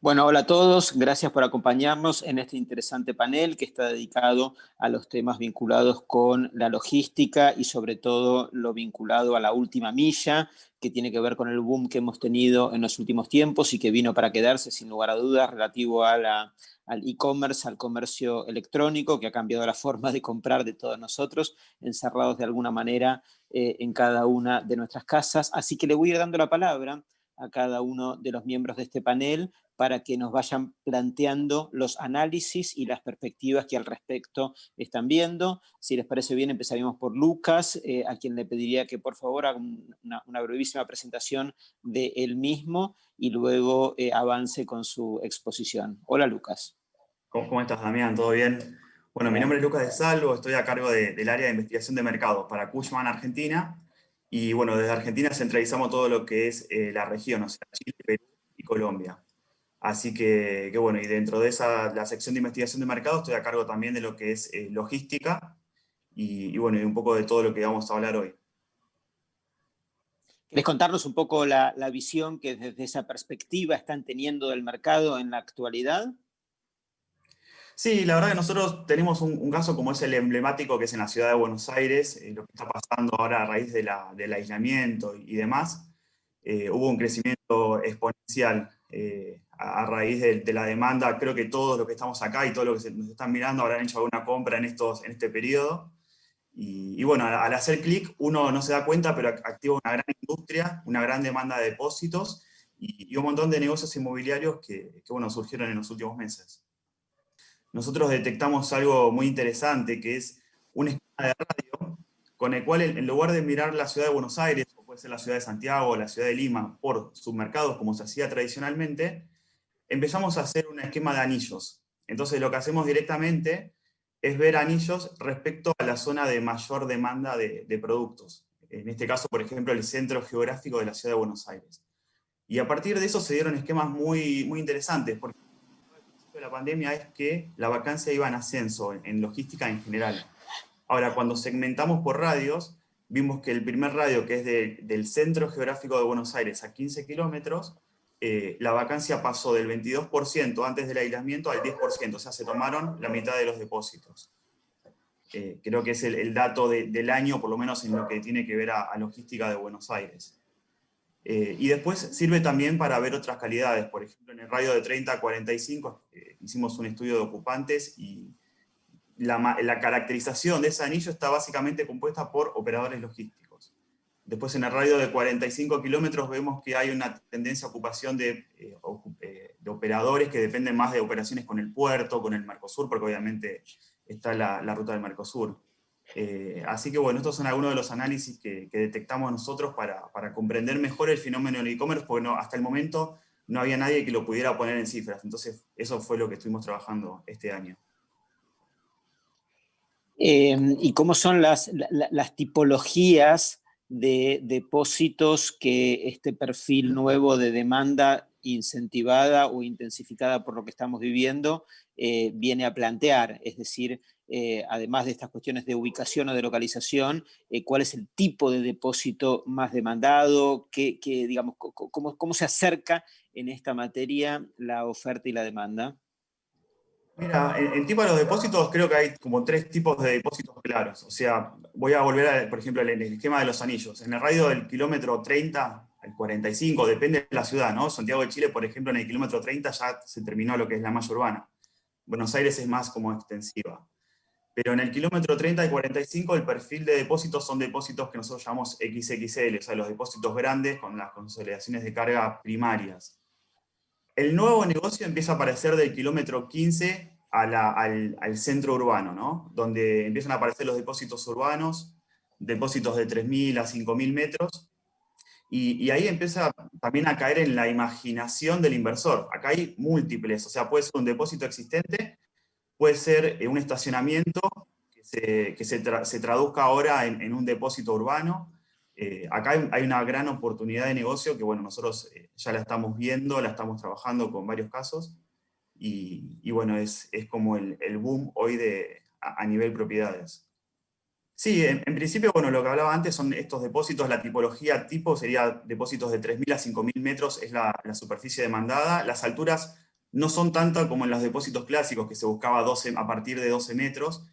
Bueno, hola a todos, gracias por acompañarnos en este interesante panel que está dedicado a los temas vinculados con la logística y sobre todo lo vinculado a la última milla, que tiene que ver con el boom que hemos tenido en los últimos tiempos y que vino para quedarse sin lugar a dudas relativo a al e-commerce, al comercio electrónico, que ha cambiado la forma de comprar de todos nosotros, encerrados de alguna manera en cada una de nuestras casas. Así que le voy a ir dando la palabra a cada uno de los miembros de este panel para que nos vayan planteando los análisis y las perspectivas que al respecto están viendo. Si les parece bien, empezaríamos por Lucas, a quien le pediría que por favor haga una brevísima presentación de él mismo y luego avance con su exposición. Hola, Lucas. ¿Cómo estás, Damián? ¿Todo bien? Bueno, mi nombre es Lucas de Salvo, estoy a cargo del área de investigación de mercados para Cushman, Argentina. Y bueno, desde Argentina centralizamos todo lo que es la región, o sea, Chile, Perú y Colombia. Así que bueno, y dentro de la sección de investigación de mercados estoy a cargo también de lo que es logística y bueno, y un poco de todo lo que vamos a hablar hoy. ¿Querés contarnos un poco la visión que desde esa perspectiva están teniendo del mercado en la actualidad? Sí, la verdad que nosotros tenemos un caso como es el emblemático que es en la ciudad de Buenos Aires, lo que está pasando ahora a raíz del aislamiento y demás. Hubo un crecimiento exponencial a raíz de la demanda. Creo que todos los que estamos acá y todos los que nos están mirando habrán hecho alguna compra en este periodo. Y bueno, al hacer clic uno no se da cuenta, pero activa una gran industria, una gran demanda de depósitos y un montón de negocios inmobiliarios que bueno, surgieron en los últimos meses. Nosotros detectamos algo muy interesante, que es un esquema de radio con el cual en lugar de mirar la ciudad de Buenos Aires, o puede ser la ciudad de Santiago o la ciudad de Lima, por submercados como se hacía tradicionalmente, empezamos a hacer un esquema de anillos. Entonces lo que hacemos directamente es ver anillos respecto a la zona de mayor demanda de productos. En este caso, por ejemplo, el centro geográfico de la ciudad de Buenos Aires. Y a partir de eso se dieron esquemas muy, muy interesantes, porque de la pandemia es que la vacancia iba en ascenso en logística en general. Ahora, cuando segmentamos por radios, vimos que el primer radio, que es del centro geográfico de Buenos Aires a 15 kilómetros, la vacancia pasó del 22% antes del aislamiento al 10%, o sea, se tomaron la mitad de los depósitos. Creo que es el dato del año, por lo menos en lo que tiene que ver a logística de Buenos Aires. Y después sirve también para ver otras calidades. Por ejemplo, en el radio de 30 a 45 hicimos un estudio de ocupantes y la caracterización de ese anillo está básicamente compuesta por operadores logísticos. Después en el radio de 45 kilómetros vemos que hay una tendencia a ocupación de operadores que dependen más de operaciones con el puerto, con el Mercosur, porque obviamente está la ruta del Mercosur. Así que bueno, estos son algunos de los análisis que detectamos nosotros para comprender mejor el fenómeno del e-commerce, porque hasta el momento no había nadie que lo pudiera poner en cifras. Entonces eso fue lo que estuvimos trabajando este año. ¿Y cómo son las tipologías de depósitos que este perfil nuevo de demanda incentivada o intensificada por lo que estamos viviendo viene a plantear? Es decir, además de estas cuestiones de ubicación o de localización, ¿cuál es el tipo de depósito más demandado? Digamos, ¿cómo se acerca en esta materia la oferta y la demanda? Mira, en tipo de los depósitos creo que hay como tres tipos de depósitos claros. O sea, voy a volver, por ejemplo, al esquema de los anillos. En el radio del kilómetro 30 al 45, depende de la ciudad, ¿no? Santiago de Chile, por ejemplo, en el kilómetro 30 ya se terminó lo que es la malla urbana. Buenos Aires es más como extensiva. Pero en el kilómetro 30 al 45 el perfil de depósitos son depósitos que nosotros llamamos XXL, o sea, los depósitos grandes con las consolidaciones de carga primarias. El nuevo negocio empieza a aparecer del kilómetro 15 al centro urbano, ¿no? Donde empiezan a aparecer los depósitos urbanos, depósitos de 3.000 a 5.000 metros, y ahí empieza también a caer en la imaginación del inversor. Acá hay múltiples, o sea, puede ser un depósito existente, puede ser un estacionamiento se traduzca ahora en un depósito urbano. Acá hay una gran oportunidad de negocio que, bueno, nosotros ya la estamos viendo, la estamos trabajando con varios casos, y bueno, es como el boom hoy a nivel propiedades. Sí, en principio, bueno, lo que hablaba antes son estos depósitos, la tipología tipo sería depósitos de 3.000 a 5.000 metros, es la superficie demandada. Las alturas no son tantas como en los depósitos clásicos, que se buscaba a partir de 12 metros.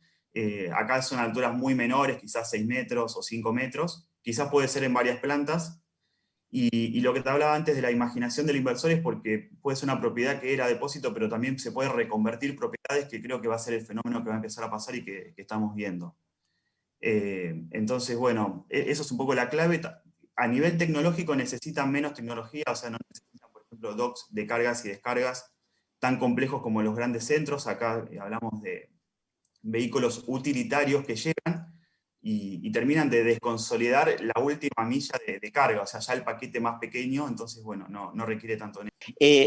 Acá son alturas muy menores, quizás 6 metros o 5 metros. Quizás puede ser en varias plantas. Y lo que te hablaba antes de la imaginación del inversor es porque puede ser una propiedad que era depósito, pero también se puede reconvertir propiedades, que creo que va a ser el fenómeno que va a empezar a pasar y que estamos viendo. Entonces, bueno, eso es un poco la clave. A nivel tecnológico necesitan menos tecnología, o sea, no necesitan, por ejemplo, docks de cargas y descargas tan complejos como los grandes centros. Acá hablamos de vehículos utilitarios que llegan y terminan de desconsolidar la última milla de carga, o sea, ya el paquete más pequeño, entonces, bueno, no requiere tanto.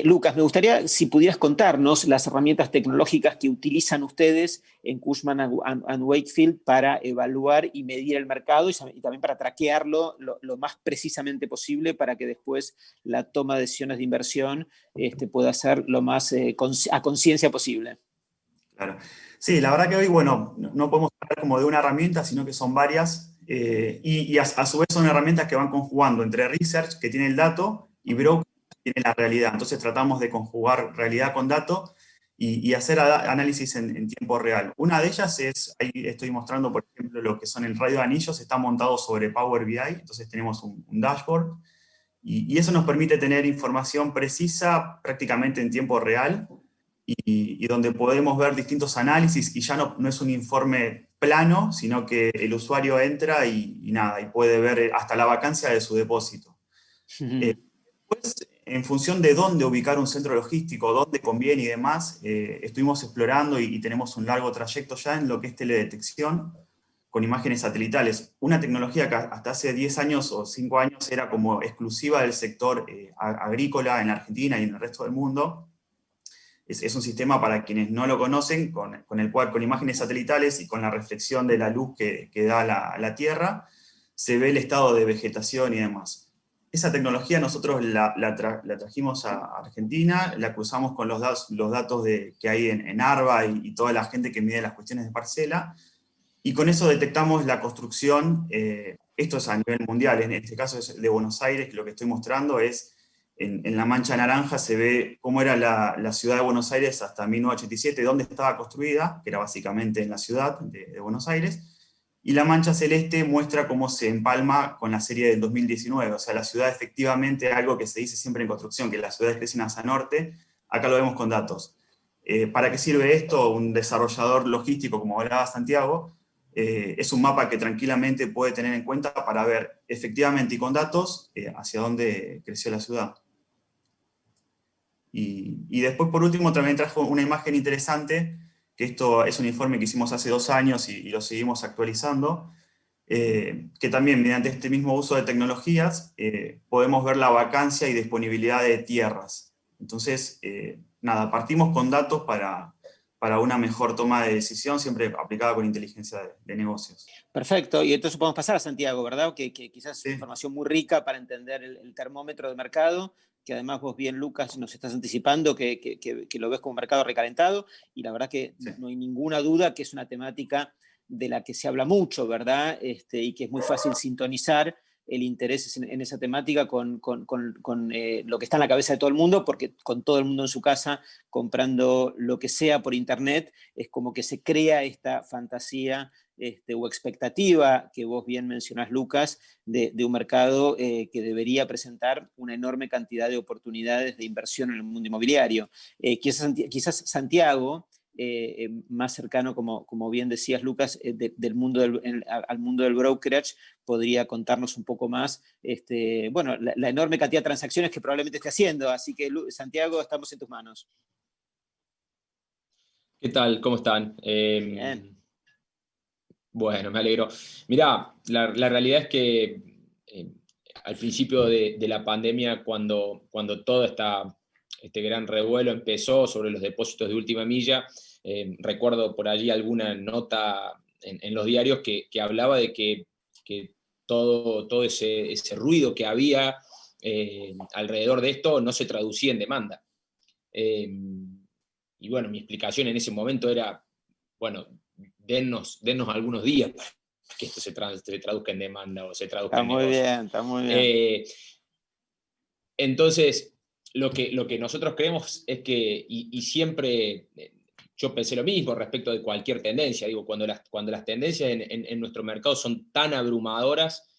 Lucas, me gustaría si pudieras contarnos las herramientas tecnológicas que utilizan ustedes en Cushman & Wakefield para evaluar y medir el mercado y también para traquearlo lo más precisamente posible para que después la toma de decisiones de inversión pueda ser lo más a conciencia posible. Claro. Sí, la verdad que hoy, bueno, no podemos hablar como de una herramienta, sino que son varias, y a su vez son herramientas que van conjugando entre research, que tiene el dato, y broker, que tiene la realidad. Entonces tratamos de conjugar realidad con dato y hacer análisis en tiempo real. Una de ellas es, ahí estoy mostrando, por ejemplo, lo que son el radio de anillos, está montado sobre Power BI, entonces tenemos un dashboard, y eso nos permite tener información precisa prácticamente en tiempo real, y donde podemos ver distintos análisis, y ya no es un informe plano, sino que el usuario entra y nada, y puede ver hasta la vacancia de su depósito. Después, en función de dónde ubicar un centro logístico, dónde conviene y demás, estuvimos explorando y tenemos un largo trayecto ya en lo que es teledetección con imágenes satelitales. Una tecnología que hasta hace 10 años o 5 años era como exclusiva del sector agrícola en la Argentina y en el resto del mundo. Es un sistema, para quienes no lo conocen, con el cual, con imágenes satelitales y con la reflexión de la luz que da la Tierra, se ve el estado de vegetación y demás. Esa tecnología nosotros la trajimos a Argentina, la cruzamos con los datos que hay en ARBA y toda la gente que mide las cuestiones de parcela, y con eso detectamos la construcción. Esto es a nivel mundial, en este caso es de Buenos Aires, que lo que estoy mostrando es, en la mancha naranja se ve cómo era la ciudad de Buenos Aires hasta 1987, dónde estaba construida, que era básicamente en la ciudad de Buenos Aires, y la mancha celeste muestra cómo se empalma con la serie del 2019, o sea, la ciudad efectivamente, algo que se dice siempre en construcción, que las ciudades crecen hacia norte, acá lo vemos con datos. ¿Para qué sirve esto? Un desarrollador logístico, como hablaba Santiago, es un mapa que tranquilamente puede tener en cuenta para ver efectivamente y con datos hacia dónde creció la ciudad. Y después, por último, también trajo una imagen interesante, que esto es un informe que hicimos hace 2 años y lo seguimos actualizando, que también mediante este mismo uso de tecnologías podemos ver la vacancia y disponibilidad de tierras. Entonces, nada, partimos con datos para una mejor toma de decisión, siempre aplicada con inteligencia de negocios. Perfecto, y entonces podemos pasar a Santiago, ¿verdad? Que quizás es Sí. una información muy rica para entender el termómetro de mercado, que además vos bien, Lucas, nos estás anticipando que lo ves como mercado recalentado, y la verdad que Sí. no hay ninguna duda que es una temática de la que se habla mucho, ¿verdad? Y que es muy fácil sintonizar el interés en esa temática con lo que está en la cabeza de todo el mundo, porque con todo el mundo en su casa comprando lo que sea por internet, es como que se crea esta fantasía o expectativa que vos bien mencionás, Lucas, de un mercado que debería presentar una enorme cantidad de oportunidades de inversión en el mundo inmobiliario. Quizás Santiago, más cercano, como bien decías, Lucas, del mundo al mundo del brokerage, podría contarnos un poco más, bueno, la enorme cantidad de transacciones que probablemente esté haciendo. Así que, Santiago, estamos en tus manos. ¿Qué tal? ¿Cómo están? Bien. Bueno, me alegro. Mirá, la realidad es que al principio de la pandemia, cuando todo este gran revuelo empezó sobre los depósitos de última milla, recuerdo por allí alguna nota en los diarios que hablaba de que todo ese ruido que había alrededor de esto no se traducía en demanda. Y bueno, mi explicación en ese momento era, bueno, dennos algunos días para que esto se traduzca en demanda o se traduzca Está en muy negocio. bien, está muy bien. Entonces, lo que nosotros creemos es que, y siempre yo pensé lo mismo respecto de cualquier tendencia, digo, cuando las tendencias en nuestro mercado son tan abrumadoras,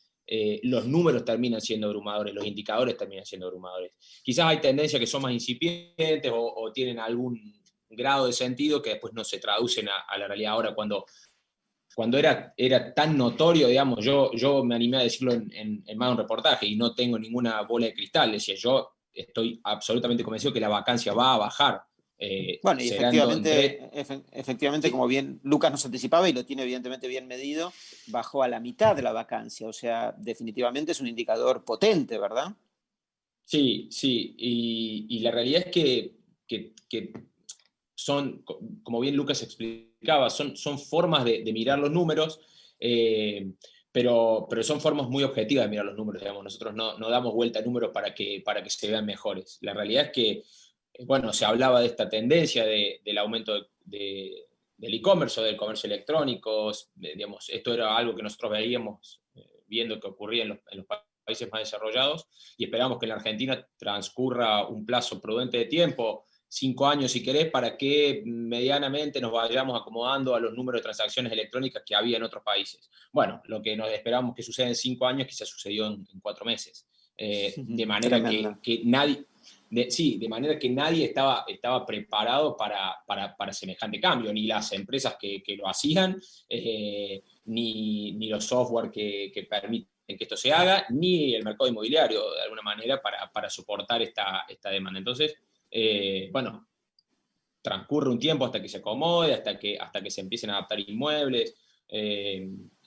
los números terminan siendo abrumadores, los indicadores terminan siendo abrumadores. Quizás hay tendencias que son más incipientes o tienen algún grado de sentido que después no se traducen a la realidad. Ahora, cuando era tan notorio, digamos, yo me animé a decirlo en más de un reportaje y no tengo ninguna bola de cristal, decía, yo estoy absolutamente convencido que la vacancia va a bajar. Bueno, y efectivamente, Sí, como bien Lucas nos anticipaba, y lo tiene evidentemente bien medido, bajó a la mitad de la vacancia. O sea, definitivamente es un indicador potente, ¿verdad? sí, sí. Y la realidad es que son, como bien Lucas explicaba, son formas de mirar los números, pero son formas muy objetivas de mirar los números, digamos. Nosotros no damos vuelta a números para que se vean mejores. La realidad es que, bueno, se hablaba de esta tendencia del aumento del e-commerce o del comercio electrónico, digamos, esto era algo que nosotros veíamos, viendo que ocurría en los países más desarrollados, y esperamos que en la Argentina transcurra un plazo prudente de tiempo, 5 años si querés, para que medianamente nos vayamos acomodando a los números de transacciones electrónicas que había en otros países. Bueno, lo que nos esperamos que suceda en 5 años quizás sucedió en 4 meses. De manera Tremendo. que nadie, de manera que nadie estaba preparado para semejante cambio, ni las empresas que lo hacían, ni los software que permiten que esto se haga, ni el mercado inmobiliario, de alguna manera, para soportar esta demanda. Entonces, bueno, transcurre un tiempo hasta que se acomode, hasta que se empiecen a adaptar inmuebles,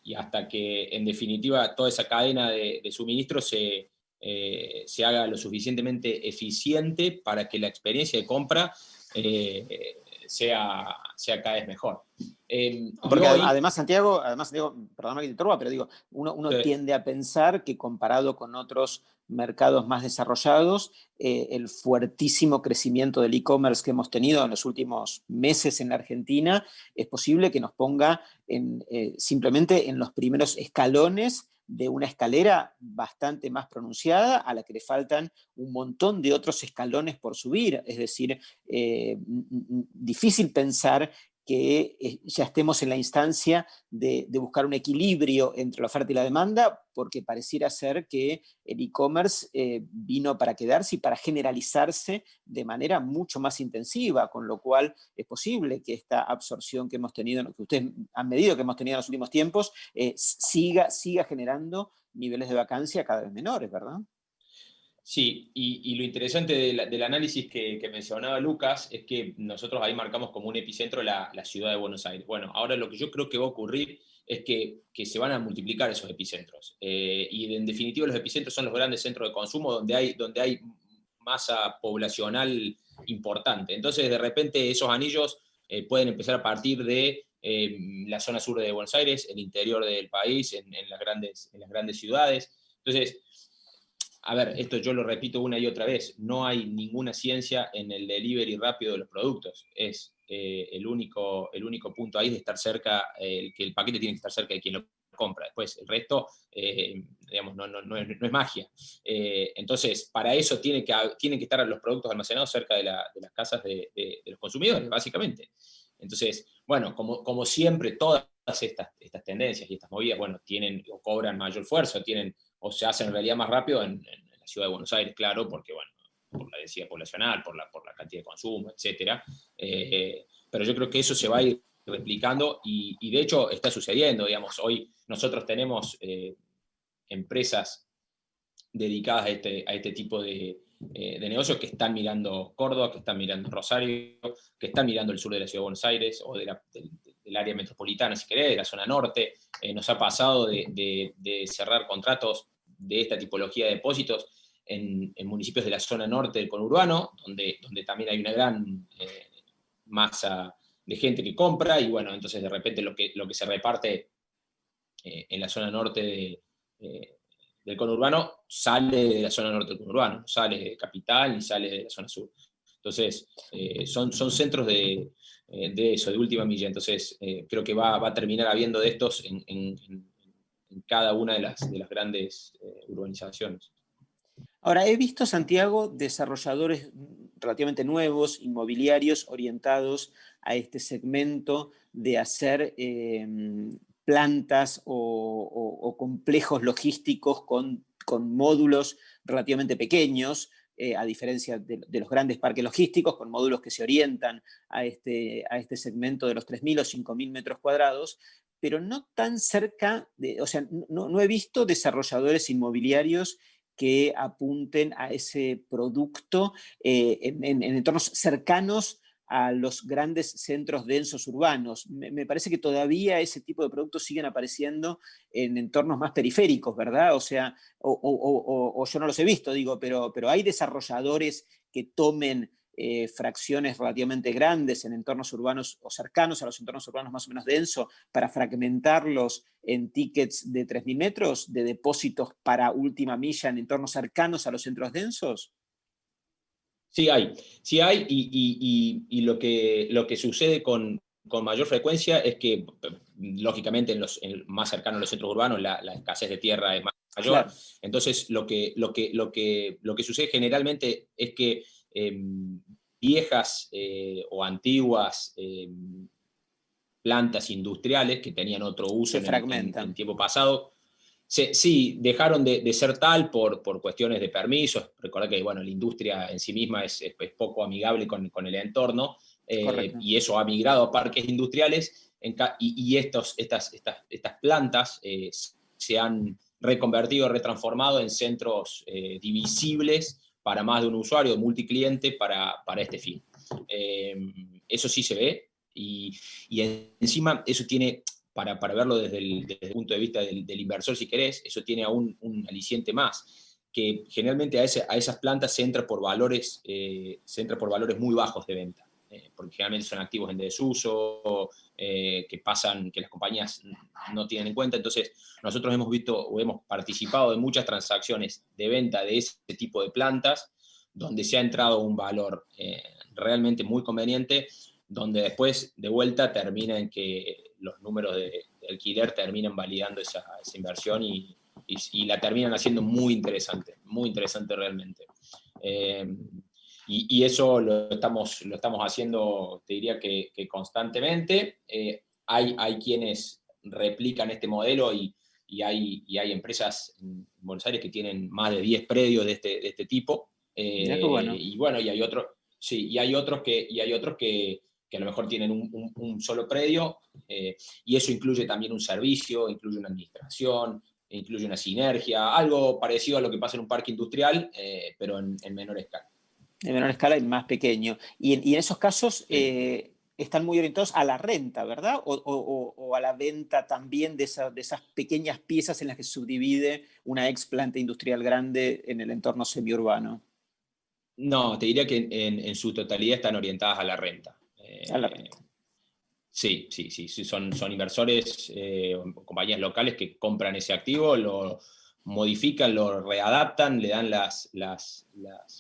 y hasta que, en definitiva, toda esa cadena de suministro se haga lo suficientemente eficiente para que la experiencia de compra sea cada vez mejor. Porque Hoy, además, Santiago, perdóname que te interrumpa, pero digo, uno eh, tiende a pensar que comparado con otros mercados más desarrollados, el fuertísimo crecimiento del e-commerce que hemos tenido en los últimos meses en la Argentina es posible que nos ponga simplemente en los primeros escalones de una escalera bastante más pronunciada a la que le faltan un montón de otros escalones por subir. Es decir, difícil pensar que ya estemos en la instancia de buscar un equilibrio entre la oferta y la demanda, porque pareciera ser que el e-commerce vino para quedarse y para generalizarse de manera mucho más intensiva, con lo cual es posible que esta absorción que hemos tenido, que ustedes han medido que hemos tenido en los últimos tiempos, siga generando niveles de vacancia cada vez menores, ¿verdad? sí, y lo interesante del análisis que mencionaba Lucas es que nosotros ahí marcamos como un epicentro la ciudad de Buenos Aires. Bueno, ahora lo que yo creo que va a ocurrir es que se van a multiplicar esos epicentros. Y en definitiva los epicentros son los grandes centros de consumo donde hay masa poblacional importante. Entonces, de repente, esos anillos pueden empezar a partir de la zona sur de Buenos Aires, el interior del país, en las grandes ciudades. Entonces, a ver, esto yo lo repito una y otra vez, no hay ninguna ciencia en el delivery rápido de los productos. Es el único punto ahí de estar cerca, que el paquete tiene que estar cerca de quien lo compra. Después, el resto, digamos, no es magia. Entonces, para eso tienen que estar los productos almacenados cerca de las casas de los consumidores, básicamente. Entonces, bueno, como siempre, todas estas tendencias y estas movidas, bueno, tienen o cobran mayor fuerza, o se hacen en realidad más rápido en la ciudad de Buenos Aires, claro, porque, bueno, por la densidad poblacional, por la cantidad de consumo, etc. Pero yo creo que eso se va a ir replicando y de hecho está sucediendo, digamos, hoy nosotros tenemos empresas dedicadas a este tipo de negocios que están mirando Córdoba, que están mirando Rosario, que están mirando el sur de la ciudad de Buenos Aires o del área metropolitana, si querés, de la zona norte. Nos ha pasado de cerrar contratos de esta tipología de depósitos en municipios de la zona norte del conurbano, donde también hay una gran masa de gente que compra, y bueno, entonces de repente lo que se reparte en la zona norte del conurbano sale de la zona norte del conurbano, no sale de capital ni sale de la zona sur. Entonces, son centros de eso, de última milla. Entonces, creo que va a terminar habiendo de estos en cada una de las grandes urbanizaciones. Ahora, he visto, Santiago, desarrolladores relativamente nuevos, inmobiliarios, orientados a este segmento de hacer plantas o complejos logísticos con módulos relativamente pequeños, a diferencia de los grandes parques logísticos, con módulos que se orientan a este segmento de los 3.000 o 5.000 metros cuadrados, pero no tan cerca o sea, no he visto desarrolladores inmobiliarios que apunten a ese producto en entornos cercanos a los grandes centros densos urbanos. Me parece que todavía ese tipo de productos siguen apareciendo en entornos más periféricos, ¿verdad? O sea, o yo no los he visto, digo, pero hay desarrolladores que tomen fracciones relativamente grandes en entornos urbanos o cercanos a los entornos urbanos más o menos densos para fragmentarlos en tickets de 3.000 metros, de depósitos para última milla en entornos cercanos a los centros densos. Sí hay, y lo que sucede con mayor frecuencia es que, lógicamente, más cercanos a los centros urbanos, la escasez de tierra es mayor. Claro. Entonces, lo que sucede generalmente es que viejas o antiguas plantas industriales que tenían otro uso Se en fragmentan. tiempo pasado, sí, dejaron de ser tal por cuestiones de permisos. Recordad que bueno, la industria en sí misma es poco amigable con el entorno, Correcto. y eso ha migrado a parques industriales, y estas plantas se han reconvertido, retransformado en centros divisibles para más de un usuario, multicliente, para este fin. Eso sí se ve, y encima eso tiene, para verlo desde el punto de vista del inversor, si querés, eso tiene aún un aliciente más, que generalmente a esas plantas se entra por valores muy bajos de venta, porque generalmente son activos en desuso, que las compañías no tienen en cuenta. Entonces, nosotros hemos visto o hemos participado de muchas transacciones de venta de ese tipo de plantas, donde se ha entrado un valor realmente muy conveniente, donde después de vuelta termina en que los números de alquiler terminan validando esa inversión, y la terminan haciendo muy interesante realmente. Y eso lo estamos haciendo, te diría que constantemente. Hay quienes replican este modelo, y hay empresas en Buenos Aires que tienen más de 10 predios de este tipo. Mirá qué bueno. Y bueno, y hay otros que a lo mejor tienen un solo predio, y eso incluye también un servicio, incluye una administración, incluye una sinergia, algo parecido a lo que pasa en un parque industrial, pero en menor escala. De menor escala y más pequeño. Y en esos casos Sí. están muy orientados a la renta, ¿verdad? O a la venta también de esas pequeñas piezas en las que se subdivide una ex planta industrial grande en el entorno semiurbano. No, te diría que en su totalidad están orientadas a la renta. A la renta. Sí, son inversores, o compañías locales que compran ese activo, lo modifican, lo readaptan, le dan las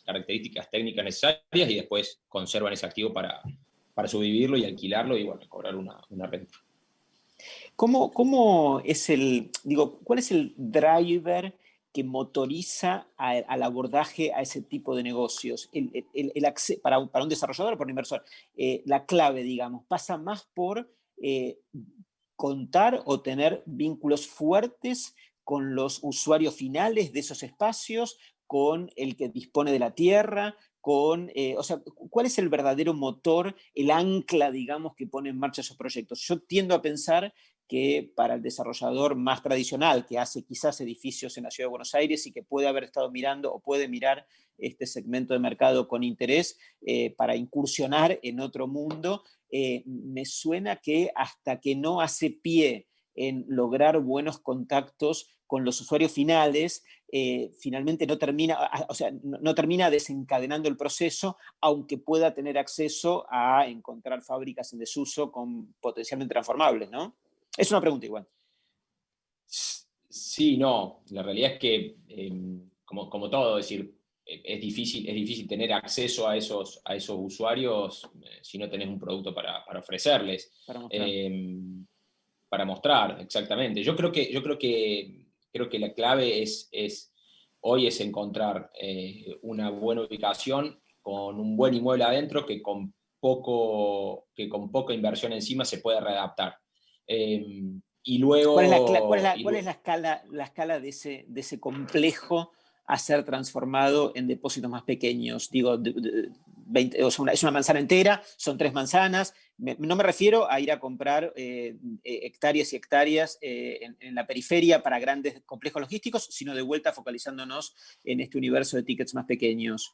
características técnicas necesarias, y después conservan ese activo para subdividirlo y alquilarlo, y bueno, cobrar una renta. ¿Cómo es cuál es el driver que motoriza al abordaje a ese tipo de negocios? Para un desarrollador o para un inversor, la clave, digamos, pasa más por contar o tener vínculos fuertes con los usuarios finales de esos espacios, con el que dispone de la tierra, o sea, ¿cuál es el verdadero motor, el ancla, digamos, que pone en marcha esos proyectos? Yo tiendo a pensar que para el desarrollador más tradicional, que hace quizás edificios en la Ciudad de Buenos Aires y que puede haber estado mirando o puede mirar este segmento de mercado con interés para incursionar en otro mundo, me suena que hasta que no hace pie en lograr buenos contactos con los usuarios finales, finalmente no termina, o sea, no termina desencadenando el proceso, aunque pueda tener acceso a encontrar fábricas en desuso con potencialmente transformables, ¿no? Es una pregunta igual. Sí, no, la realidad es que, como todo, es decir, es difícil tener acceso a esos usuarios si no tenés un producto para ofrecerles, Para mostrar. para mostrar, exactamente. Yo creo que la clave es hoy es encontrar una buena ubicación con un buen inmueble adentro que con poca inversión encima se puede readaptar. Y luego... ¿Cuál es la escala de ese complejo a ser transformado en depósitos más pequeños? Digo, 20, o sea, es una manzana entera, son 3 manzanas. No me refiero a ir a comprar hectáreas y hectáreas en la periferia para grandes complejos logísticos, sino de vuelta focalizándonos en este universo de tickets más pequeños.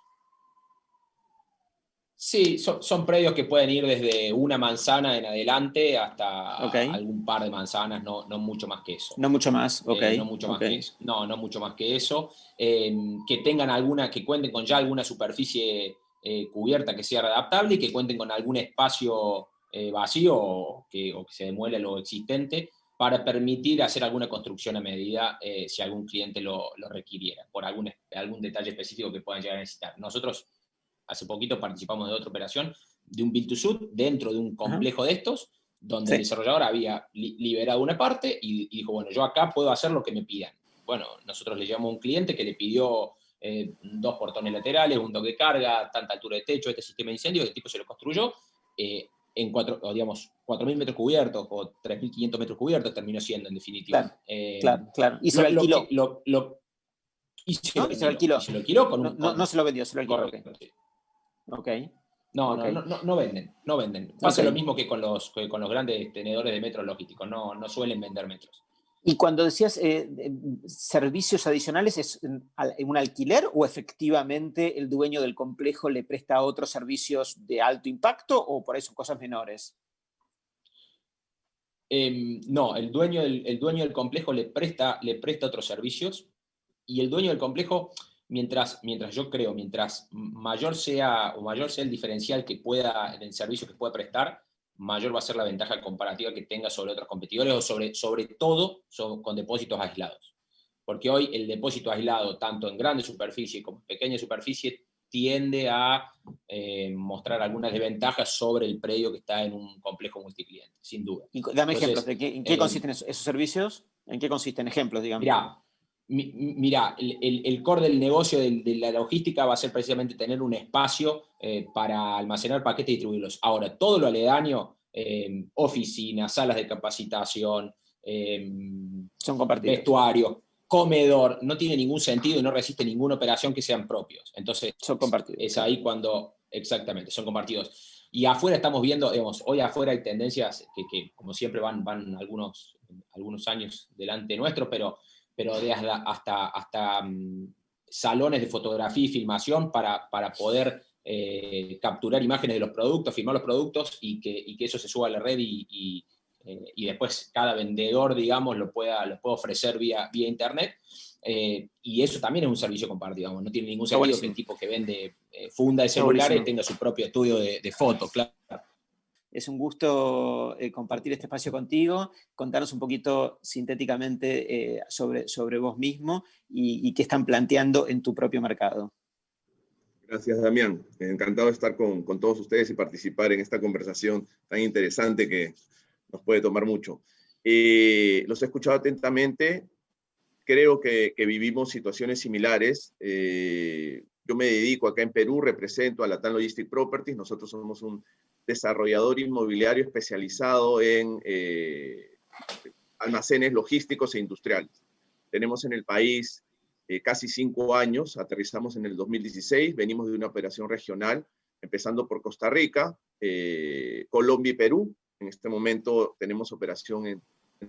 Sí, son predios que pueden ir desde una manzana en adelante hasta algún par de manzanas, no mucho más que eso. No mucho más, ok. No mucho más que eso. No mucho más que eso. Que tengan que cuenten con ya alguna superficie cubierta que sea readaptable y que cuenten con algún espacio vacío o que se demuele lo existente para permitir hacer alguna construcción a medida si algún cliente lo requiriera, por algún detalle específico que puedan llegar a necesitar. Nosotros hace poquito participamos de otra operación de un build to suit dentro de un complejo de estos, donde el desarrollador había liberado una parte y dijo, bueno, yo acá puedo hacer lo que me pidan. Bueno, nosotros le llevamos a un cliente que le pidió 2 portones laterales, un dock de carga, tanta altura de techo, este sistema de incendio, el tipo se lo construyó en 4.000 metros cubiertos o 3.500 metros cubiertos terminó siendo en definitiva. Claro. Y se lo alquiló. Y se lo alquiló con un... No se lo vendió, se lo alquiló. Okay. No venden. Pasa lo mismo que con los grandes tenedores de metros logísticos, no suelen vender metros. Y cuando decías servicios adicionales, ¿es un alquiler o efectivamente el dueño del complejo le presta otros servicios de alto impacto o por ahí son cosas menores? No, el dueño del complejo le presta otros servicios y el dueño del complejo... Mientras mayor sea el diferencial el servicio que pueda prestar, mayor va a ser la ventaja comparativa que tenga sobre otros competidores o sobre todo con depósitos aislados. Porque hoy el depósito aislado, tanto en grande superficie como en pequeña superficie, tiende a mostrar algunas desventajas sobre el predio que está en un complejo multicliente, sin duda. Y dame ejemplos, ¿en qué consisten esos servicios? ¿En qué consisten ejemplos, digamos? Mira, el core del negocio de la logística va a ser precisamente tener un espacio para almacenar paquetes y distribuirlos. Ahora, todo lo aledaño, oficinas, salas de capacitación, son compartidos. Vestuario, comedor, no tiene ningún sentido y no resiste ninguna operación que sean propios. Entonces, son compartidos. Es ahí cuando, exactamente, son compartidos. Y afuera estamos viendo, hoy afuera hay tendencias que como siempre van algunos años delante nuestro, pero hasta salones de fotografía y filmación para poder capturar imágenes de los productos, filmar los productos y que eso se suba a la red y después cada vendedor, digamos, lo pueda ofrecer vía internet. Y eso también es un servicio compartido. No tiene ningún sentido que el tipo que vende funda de celulares tenga su propio estudio de fotos, claro. Es un gusto compartir este espacio contigo, contarnos un poquito sintéticamente sobre vos mismo y qué están planteando en tu propio mercado. Gracias, Damián. Encantado de estar con todos ustedes y participar en esta conversación tan interesante que nos puede tomar mucho. Los he escuchado atentamente. Creo que vivimos situaciones similares. Yo me dedico acá en Perú, represento a Latam Logistic Properties. Nosotros somos un desarrollador inmobiliario especializado en almacenes logísticos e industriales. Tenemos en el país casi 5 años, aterrizamos en el 2016, venimos de una operación regional, empezando por Costa Rica, Colombia y Perú. En este momento tenemos operación en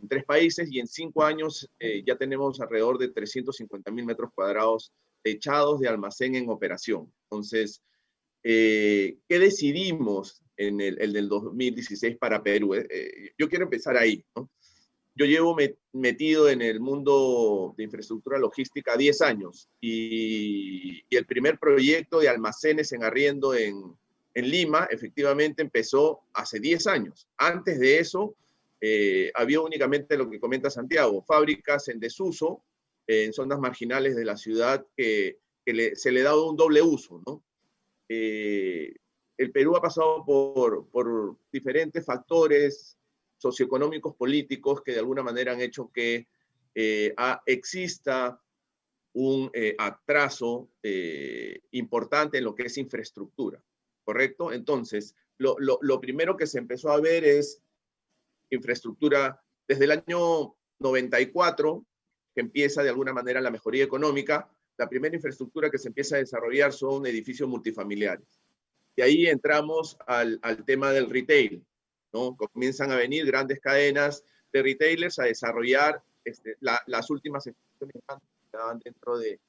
3 países y en 5 años ya tenemos alrededor de 350.000 metros cuadrados techados de almacén en operación. Entonces, ¿qué decidimos en el del 2016 para Perú? Yo quiero empezar ahí, ¿no? Yo llevo metido en el mundo de infraestructura logística 10 años y el primer proyecto de almacenes en arriendo en Lima efectivamente empezó hace 10 años. Antes de eso había únicamente lo que comenta Santiago, fábricas en desuso en zonas marginales de la ciudad que se le ha dado un doble uso, ¿no? El Perú ha pasado por diferentes factores socioeconómicos políticos que de alguna manera han hecho que exista un atraso importante en lo que es infraestructura, ¿correcto? Entonces, lo primero que se empezó a ver es infraestructura desde el año 94, que empieza de alguna manera la mejoría económica. La primera infraestructura que se empieza a desarrollar son edificios multifamiliares. Y ahí entramos al tema del retail, ¿no? Comienzan a venir grandes cadenas de retailers a desarrollar las últimas expansiones que estaban dentro de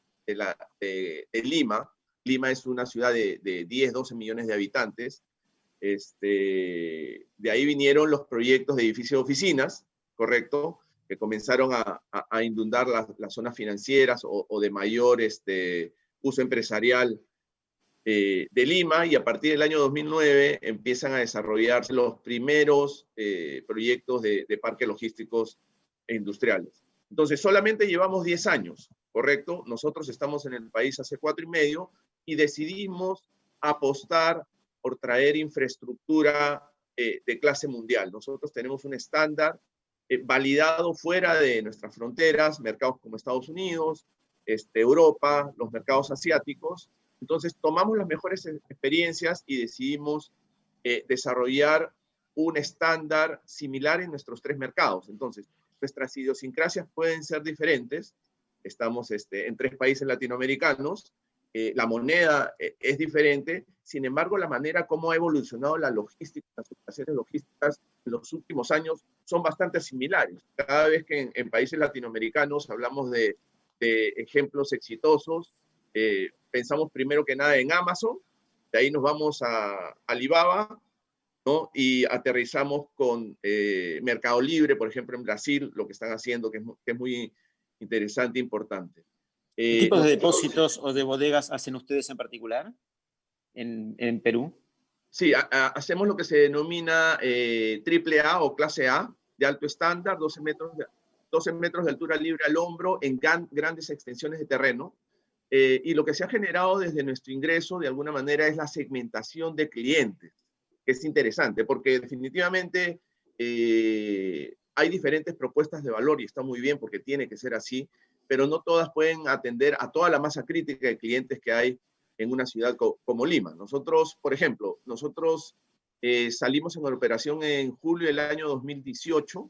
Lima. Lima es una ciudad de 10, 12 millones de habitantes. De ahí vinieron los proyectos de edificios de oficinas, ¿correcto? Que comenzaron a inundar las zonas financieras o de mayor uso empresarial de Lima, y a partir del año 2009 empiezan a desarrollarse los primeros proyectos de parques logísticos e industriales. Entonces, solamente llevamos 10 años, ¿correcto? Nosotros estamos en el país hace 4 y medio y decidimos apostar por traer infraestructura de clase mundial. Nosotros tenemos un estándar validado fuera de nuestras fronteras, mercados como Estados Unidos, Europa, los mercados asiáticos. Entonces, tomamos las mejores experiencias y decidimos desarrollar un estándar similar en nuestros 3 mercados. Entonces, nuestras idiosincrasias pueden ser diferentes. Estamos en 3 países latinoamericanos. La moneda es diferente. Sin embargo, la manera como ha evolucionado la logística, las operaciones logísticas en los últimos años son bastante similares. Cada vez que en países latinoamericanos hablamos de ejemplos exitosos, pensamos primero que nada en Amazon, de ahí nos vamos a Alibaba, ¿no? Y aterrizamos con Mercado Libre, por ejemplo, en Brasil, lo que están haciendo, que es muy interesante e importante. ¿Qué tipos de depósitos o de bodegas hacen ustedes en particular en Perú? Sí, hacemos lo que se denomina AAA o clase A, de alto estándar, 12 metros de altura libre al hombro, en grandes extensiones de terreno. Y lo que se ha generado desde nuestro ingreso, de alguna manera, es la segmentación de clientes, que es interesante, porque definitivamente hay diferentes propuestas de valor, y está muy bien porque tiene que ser así, pero no todas pueden atender a toda la masa crítica de clientes que hay en una ciudad como Lima. Nosotros, por ejemplo, salimos en operación en julio del año 2018.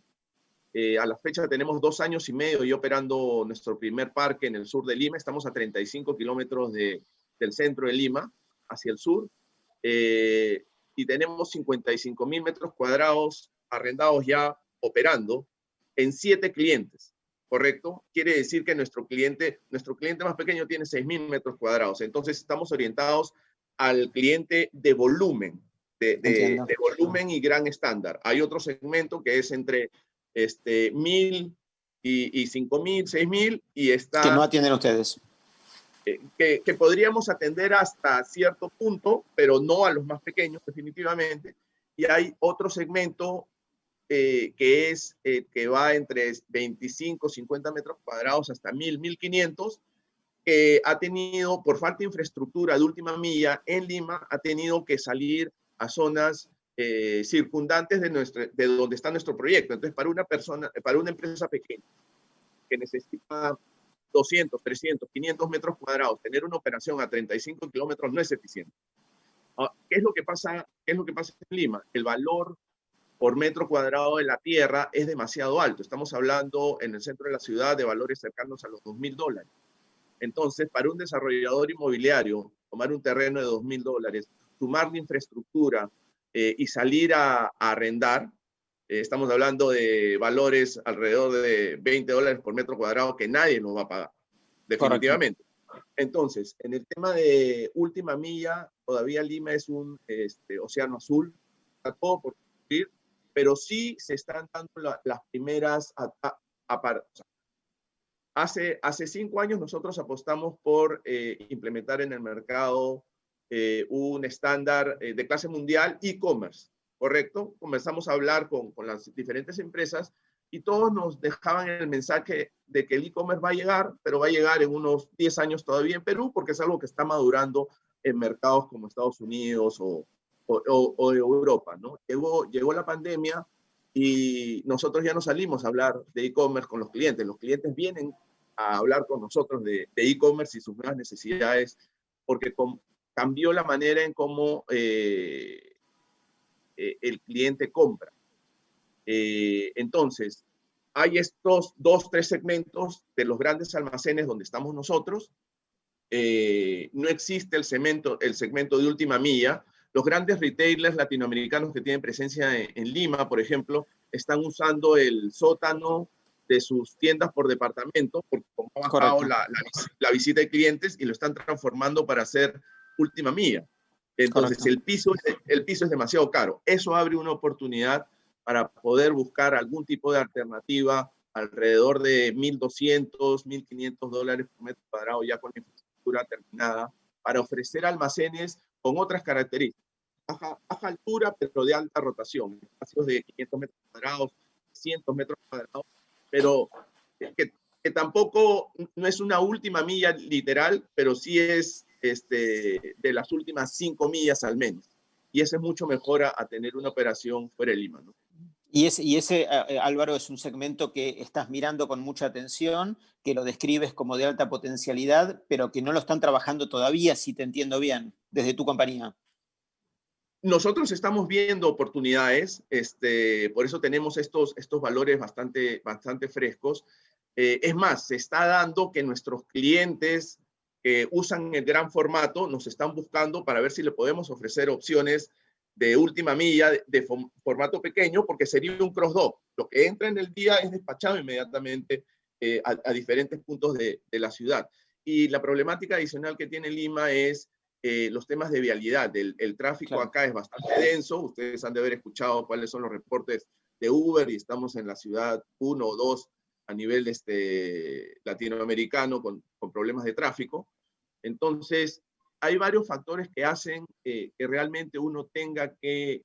A la fecha tenemos 2 años y medio y operando nuestro primer parque en el sur de Lima. Estamos a 35 kilómetros del centro de Lima, hacia el sur. Y tenemos 55,000 metros cuadrados arrendados ya operando en 7 clientes, ¿correcto? Quiere decir que nuestro cliente más pequeño tiene 6,000 metros cuadrados. Entonces estamos orientados al cliente de volumen, de volumen y gran estándar. Hay otro segmento que es entre 1,000 y 5,000, 6,000, y está... Que no atienden ustedes. Que podríamos atender hasta cierto punto, pero no a los más pequeños, definitivamente. Y hay otro segmento que va entre 25, 50 metros cuadrados hasta 1,000, 1,500, que ha tenido, por falta de infraestructura de última milla en Lima, ha tenido que salir a zonas circundantes de donde está nuestro proyecto. Entonces, para una empresa pequeña que necesita 200, 300, 500 metros cuadrados, tener una operación a 35 kilómetros no es eficiente. ¿Qué es lo que pasa en Lima? El valor por metro cuadrado de la tierra es demasiado alto. Estamos hablando en el centro de la ciudad de valores cercanos a los $2,000. Entonces, para un desarrollador inmobiliario, tomar un terreno de $2,000, sumarle infraestructura y salir a arrendar, estamos hablando de valores alrededor de $20 por metro cuadrado que nadie nos va a pagar, definitivamente. Correcto. Entonces, en el tema de última milla, todavía Lima es un océano azul, está todo por cumplir, pero sí se están dando las primeras... Hace 5 años nosotros apostamos por implementar en el mercado un estándar de clase mundial e-commerce, ¿correcto? Comenzamos a hablar con las diferentes empresas y todos nos dejaban el mensaje de que el e-commerce va a llegar, pero va a llegar en unos 10 años todavía en Perú, porque es algo que está madurando en mercados como Estados Unidos o Europa, ¿no? Llegó la pandemia y nosotros ya no salimos a hablar de e-commerce con los clientes. Los clientes vienen a hablar con nosotros de e-commerce y sus nuevas necesidades, porque cambió la manera en cómo el cliente compra. Entonces, hay estos 2-3 segmentos de los grandes almacenes donde estamos nosotros. No existe el segmento de última milla. Los grandes retailers latinoamericanos que tienen presencia en Lima, por ejemplo, están usando el sótano de sus tiendas por departamento, porque como ha bajado la visita de clientes, y lo están transformando para hacer última milla. Entonces, el piso es demasiado caro. Eso abre una oportunidad para poder buscar algún tipo de alternativa alrededor de $1,200, $1,500 por metro cuadrado, ya con la infraestructura terminada, para ofrecer almacenes con otras características. Baja altura, pero de alta rotación. Espacios de 500 metros cuadrados, 100 metros cuadrados, pero que tampoco no es una última milla literal, pero sí es de las últimas 5 millas al menos. Y eso es mucho mejor a tener una operación fuera de Lima, ¿no? Y ese, Álvaro, es un segmento que estás mirando con mucha atención, que lo describes como de alta potencialidad, pero que no lo están trabajando todavía, si te entiendo bien, desde tu compañía. Nosotros estamos viendo oportunidades, por eso tenemos estos valores bastante frescos. Es más, se está dando que nuestros clientes que usan el gran formato nos están buscando para ver si le podemos ofrecer opciones de última milla, de formato pequeño, porque sería un cross-dock. Lo que entra en el día es despachado inmediatamente a diferentes puntos de la ciudad. Y la problemática adicional que tiene Lima es los temas de vialidad. El tráfico acá es bastante denso. Ustedes han de haber escuchado cuáles son los reportes de Uber, y estamos en la ciudad 1 o 2 a nivel latinoamericano con problemas de tráfico. Entonces, hay varios factores que hacen que realmente uno tenga que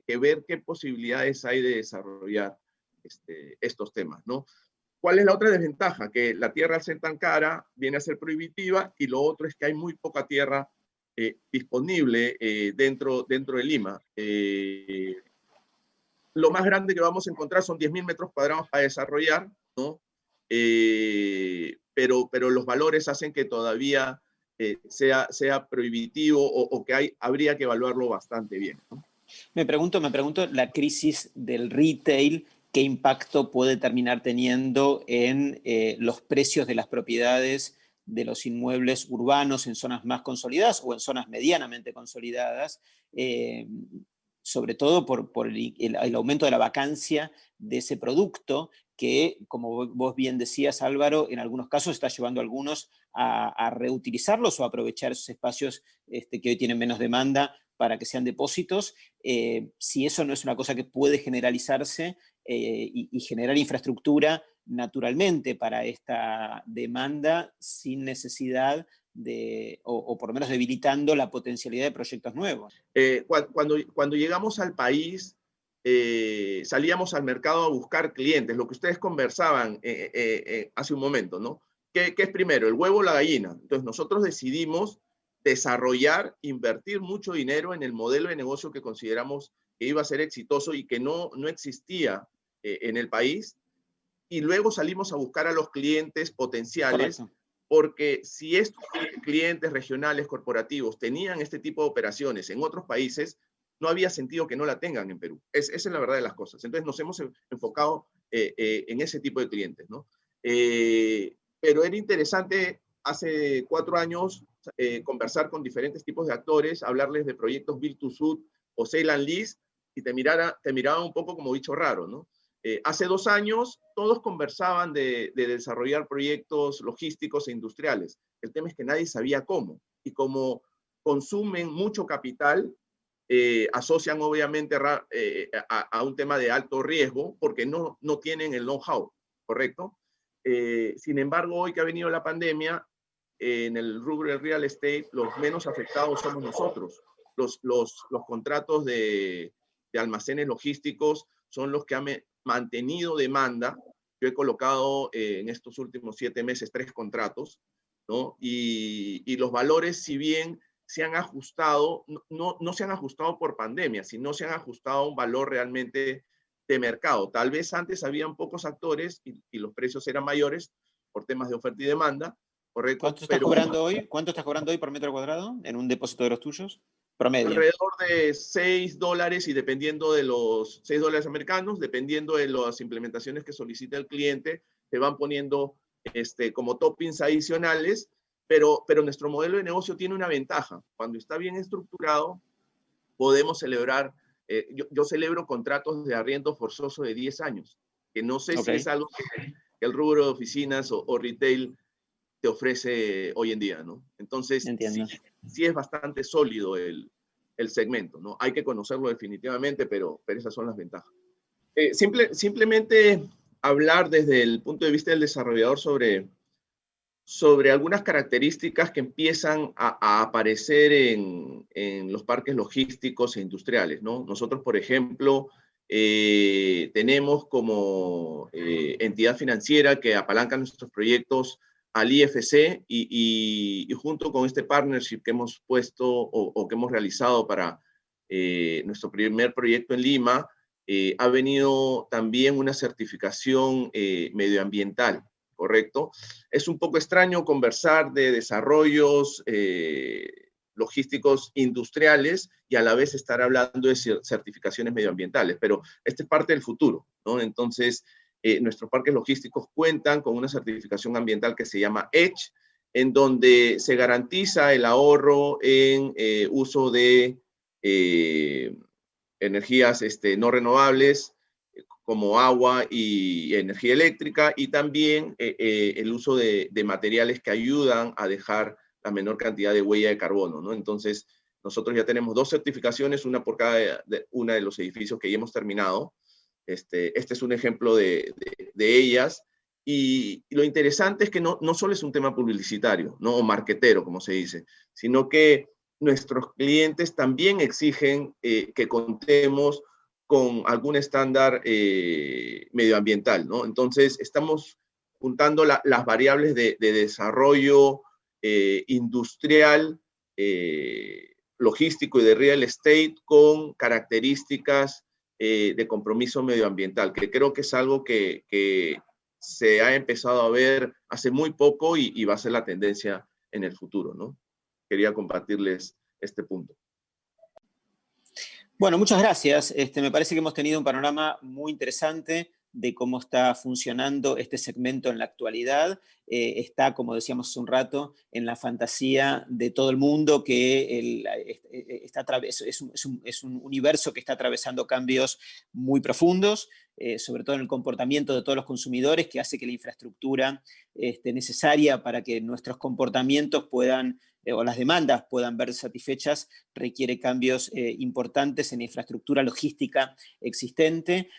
ver qué posibilidades hay de desarrollar estos temas, ¿no? ¿Cuál es la otra desventaja? Que la tierra, al ser tan cara, viene a ser prohibitiva, y lo otro es que hay muy poca tierra disponible dentro de Lima. Lo más grande que vamos a encontrar son 10.000 metros cuadrados para desarrollar, ¿no? Pero los valores hacen que todavía sea prohibitivo, o que habría que evaluarlo bastante bien, ¿no? Me pregunto, la crisis del retail, ¿qué impacto puede terminar teniendo en los precios de las propiedades de los inmuebles urbanos en zonas más consolidadas o en zonas medianamente consolidadas? Sobre todo por el aumento de la vacancia de ese producto que, como vos bien decías, Álvaro, en algunos casos está llevando a algunos a reutilizarlos o a aprovechar esos espacios que hoy tienen menos demanda para que sean depósitos. Si eso no es una cosa que puede generalizarse y generar infraestructura naturalmente para esta demanda sin necesidad o por lo menos debilitando la potencialidad de proyectos nuevos. Cuando llegamos al país, salíamos al mercado a buscar clientes, lo que ustedes conversaban hace un momento, ¿no? ¿Qué es primero, el huevo o la gallina? Entonces nosotros decidimos desarrollar, invertir mucho dinero en el modelo de negocio que consideramos que iba a ser exitoso y que no existía en el país, y luego salimos a buscar a los clientes potenciales. Correcto. Porque si estos clientes regionales corporativos tenían este tipo de operaciones en otros países, no había sentido que no la tengan en Perú. Esa es la verdad de las cosas. Entonces nos hemos enfocado en ese tipo de clientes, ¿no? Pero era interesante hace 4 años conversar con diferentes tipos de actores, hablarles de proyectos Build to Suit o Sale and Lease, y te miraba un poco como bicho raro, ¿no? Hace 2 años todos conversaban de desarrollar proyectos logísticos e industriales. El tema es que nadie sabía cómo. Y como consumen mucho capital, asocian obviamente a un tema de alto riesgo, porque no tienen el know-how, ¿correcto? Sin embargo, hoy que ha venido la pandemia, en el rubro del real estate, los menos afectados somos nosotros. Los contratos de almacenes logísticos son los que han mantenido demanda. Yo he colocado en estos últimos 7 meses 3 contratos, ¿no? Y los valores, si bien se han ajustado, no se han ajustado por pandemia, sino se han ajustado a un valor realmente de mercado. Tal vez antes habían pocos actores y los precios eran mayores. por temas de oferta y demanda, ¿correcto? ¿Cuánto estás cobrando hoy? ¿Cuánto estás cobrando hoy por metro cuadrado en un depósito de los tuyos? Promedio. Alrededor de $6 y dependiendo de los $6 americanos, dependiendo de las implementaciones que solicita el cliente, se van poniendo como toppings adicionales, pero nuestro modelo de negocio tiene una ventaja. Cuando está bien estructurado, podemos celebrar, yo celebro contratos de arriendo forzoso de 10 años, que no sé si es algo que el rubro de oficinas o retail te ofrece hoy en día, ¿no? Entonces, sí es bastante sólido el segmento, ¿no? Hay que conocerlo definitivamente, pero esas son las ventajas. Simplemente hablar desde el punto de vista del desarrollador sobre algunas características que empiezan a aparecer en los parques logísticos e industriales, ¿no? Nosotros, por ejemplo, tenemos como entidad financiera que apalanca nuestros proyectos al IFC y junto con este partnership que hemos puesto o que hemos realizado para nuestro primer proyecto en Lima, ha venido también una certificación medioambiental, ¿correcto? Es un poco extraño conversar de desarrollos logísticos industriales y a la vez estar hablando de certificaciones medioambientales, pero este es parte del futuro, ¿no? Entonces, nuestros parques logísticos cuentan con una certificación ambiental que se llama EDGE, en donde se garantiza el ahorro en uso de energías no renovables, como agua y energía eléctrica, y también el uso de materiales que ayudan a dejar la menor cantidad de huella de carbono, ¿no? Entonces, nosotros ya tenemos 2 certificaciones, una por cada una de los edificios que ya hemos terminado. Este es un ejemplo de ellas. Y lo interesante es que no solo es un tema publicitario, ¿no? O marquetero, como se dice, sino que nuestros clientes también exigen que contemos con algún estándar medioambiental, ¿no? Entonces, estamos juntando las variables de desarrollo industrial, logístico y de real estate con características de compromiso medioambiental, que creo que es algo que se ha empezado a ver hace muy poco y va a ser la tendencia en el futuro, ¿no? Quería compartirles este punto. Bueno, muchas gracias. Me parece que hemos tenido un panorama muy interesante de cómo está funcionando este segmento en la actualidad. Está, como decíamos hace un rato, en la fantasía de todo el mundo, que es un universo que está atravesando cambios muy profundos, sobre todo en el comportamiento de todos los consumidores, que hace que la infraestructura necesaria para que nuestros comportamientos puedan o las demandas puedan verse satisfechas, requiere cambios importantes en la infraestructura logística existente.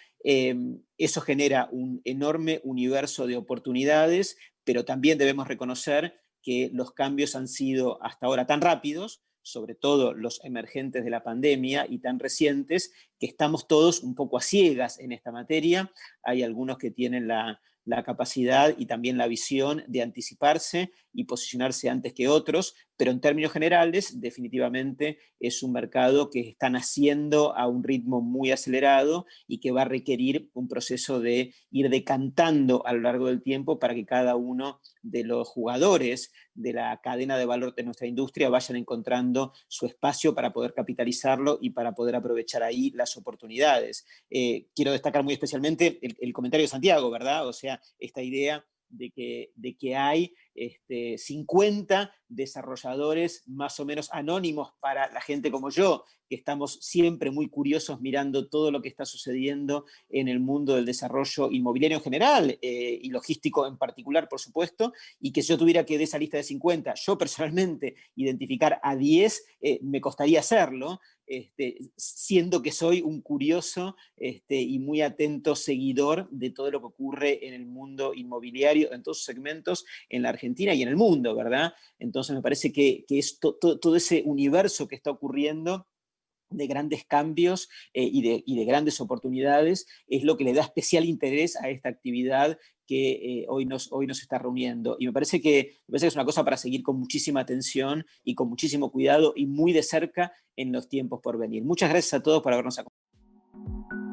Eso genera un enorme universo de oportunidades, pero también debemos reconocer que los cambios han sido hasta ahora tan rápidos, sobre todo los emergentes de la pandemia y tan recientes, que estamos todos un poco a ciegas en esta materia. Hay algunos que tienen la capacidad y también la visión de anticiparse y posicionarse antes que otros, pero en términos generales, definitivamente es un mercado que está naciendo a un ritmo muy acelerado y que va a requerir un proceso de ir decantando a lo largo del tiempo para que cada uno de los jugadores de la cadena de valor de nuestra industria vayan encontrando su espacio para poder capitalizarlo y para poder aprovechar ahí las oportunidades. Quiero destacar muy especialmente el comentario de Santiago, ¿verdad? O sea, esta idea de que hay 50 desarrolladores más o menos anónimos para la gente como yo, que estamos siempre muy curiosos mirando todo lo que está sucediendo en el mundo del desarrollo inmobiliario en general y logístico en particular, por supuesto, y que si yo tuviera que de esa lista de 50, yo personalmente identificar a 10, me costaría hacerlo, siendo que soy un curioso y muy atento seguidor de todo lo que ocurre en el mundo inmobiliario, en todos sus segmentos, en la Argentina y en el mundo, ¿verdad? Entonces me parece que es todo ese universo que está ocurriendo de grandes cambios y de grandes oportunidades, es lo que le da especial interés a esta actividad que hoy nos está reuniendo. Y me parece que es una cosa para seguir con muchísima atención y con muchísimo cuidado y muy de cerca en los tiempos por venir. Muchas gracias a todos por habernos acompañado.